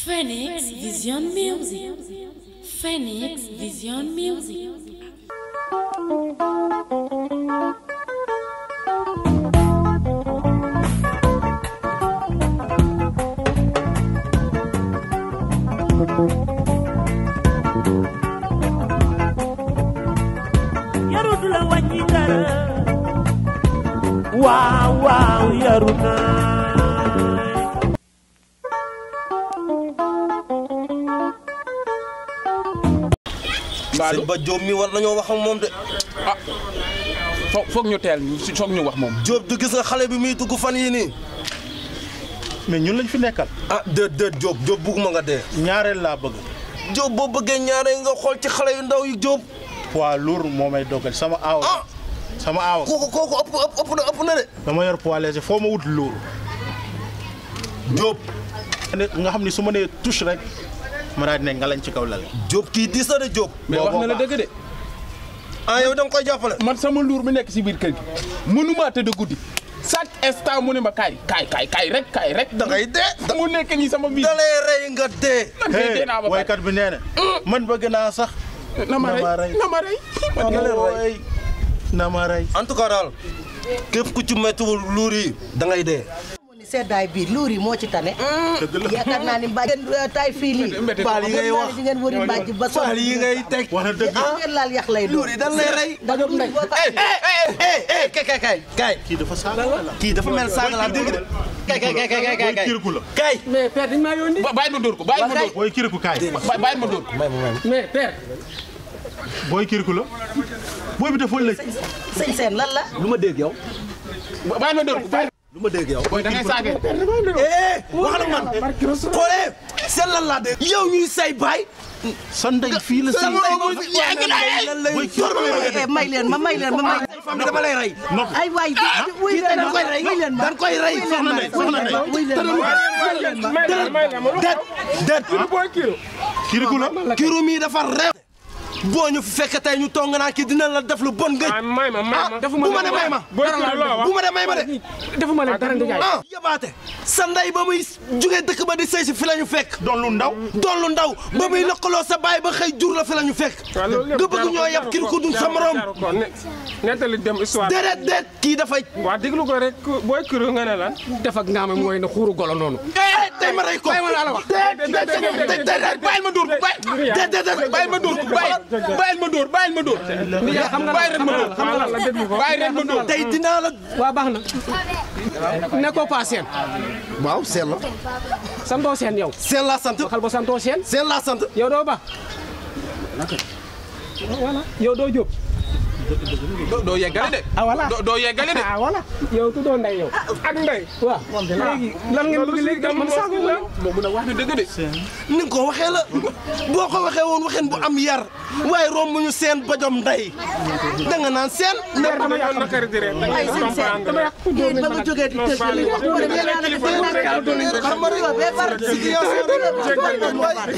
Phoenix Vision Music. Phoenix Vision Music. Yarudula wanyitara. Wow, wow, yaruna. sëñ Ba Diop mi war nañoo wax ak moom de. ah foog ñu teel foog ñu wax moom. Diop du gis nga xale bi muy dugg fan yii nii. mais ñun lañ fi nekkal. ah déet Diop bugguma nga dee. ñaareel laa bëgg. Diop boo bëggee ñaareel nga xool ci xale yu ndaw yi Diop. poids lourd moo may dogal sama aaw. sama aaw. kooku ëpp na de. dama yor poids léger foo ma wut lourd. Diop. nga xam ni su ma nee touche rek. ma daal di ne nga lañ ci kaw lal. Diop kii diis na de Diop. mais wax na la dëgg de. ah yow da nga koy jàppale. man sama luur bi nekk si biir kër gi mënuma tëdd guddi chaque instant mu ne ma kaay rek. da ngay dee. mu nekk nii sama biir. da lay rey nga dee. dee naa ba pare woykat bi nee na. man bëgg naa sax. na ma rey. en tout cas daal képp ku ci méttiwul luur yi da ngay dee. seddaay bi luur yi moo ci tane. yaakaar naa ni mbàjj taay fii lii. paal yi ngay wax di ngeen wëri mbàjj ba sonn. paal yi ngay teg. wax na dëgg. ngeen laal yàq lay doon. luur yi dañ lay rey. dajoo ndey. kay. kii dafa saaga la. kii dafa mel saaga laa dégg de. kay. kirikou la. kay. mais père dañ maa yónni. bàyyi ma dóor ko bàyyi ma dóor ko. booy kirikou kaay. bàyyi ma dóor ko. mais père. booy kirikou la. booy bi dafa lëj. sëñ seen lan la. lu ma dégg yow. bàyyi ma dóor ko bàyyi. lu ma dégg yow. booy da ngay saage. wax na man. xoolee seen lan laa dégg. yow ñuy say baay. sa ndey fii la sa may leen ma. famille dama lay rey. ay waay wuy leen ma wuy leen ma. dañ koy rey. kirikou la. kirikou mi dafa rew. boo ñu fi fekk tey ñu toog nga naan kii dina la def lu bon nga. may ma bu ma de may ma. bu ma de may ma de. defuma leen dara nga jaay. yabaate sa ndey ba muy jugee dëkk ba di sëy si fi la ñu fekk. doon lu ndaw. ba muy lëkkaloo sa baay ba xëy jur la fi la ñu fekk. nga bëgg ñoo yab kirikou duñ sa morom. nettali dem histoire. déedéet kii dafay. waa déglu ko rek booy kër nga ne lan. def ak ngaame mooy na xuuru golo noonu. tey ma rey ko. bàyyil ma dóor ko bàyyil ma dóor ko bàyyil ma dóor. xam nga bàyyi rek ma dóor. tey dinaa la. waa baax na. nekkoo pas seen. waaw seen la. santoo seen yow. seen laa sant. waxal ba santoo seen. seen laa sant. yow doo ba. voilà yow doo jóg. doo yeggale de. ah voilà doo yeggale de. ah voilà yow tuddoo ndey yow. ak ndey. waaw léegi lan ngeen bëgg léegi man saago la. moo mën a wax ne dëgg de. ni nga ko waxee la boo ko waxee woon waxeen bu am yar waaye romb ñu seen bajom ndey da nga naan seen. dama yoon na kër dire. ay sëñ seen dama yàq ku jógee ba nga jógee di tëj li wax ko rek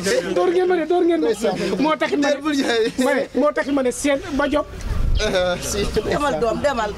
yéen door ngeen ma moo tax ma ne seen ba job demal doom demal.